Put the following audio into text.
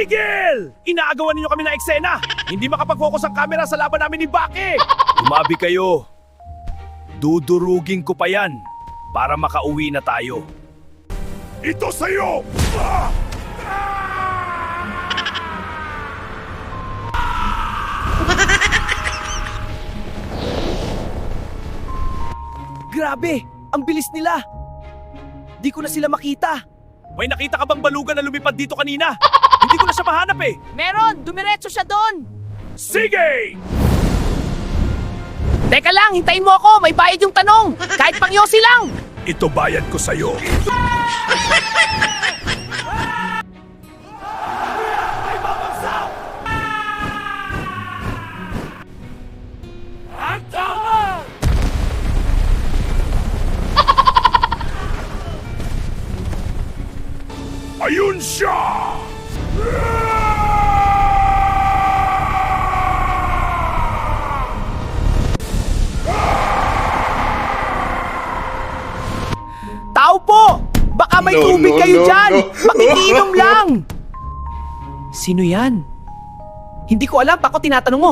Tigil! Inaagawan ninyo kami ng eksena! Hindi makapag-focus ang camera sa laban namin ni Baki! Tumabi kayo. Dudurugin ko pa yan para makauwi na tayo. Ito sa'yo! Grabe! Ang bilis nila! Di ko na sila makita. May nakita ka bang balugan na lumipad dito kanina? Hindi ko na siya mahanap eh! Meron! Dumiretso siya doon! Sige! Teka lang, hintayin mo ako! May bayad yung tanong! Kahit pang yosi lang! Ito bayad ko sa'yo. Ayun siya! Tao po! Baka may tubig kayo dyan! Makikiinom lang! Sino yan? Hindi ko alam, ako tinatanong mo.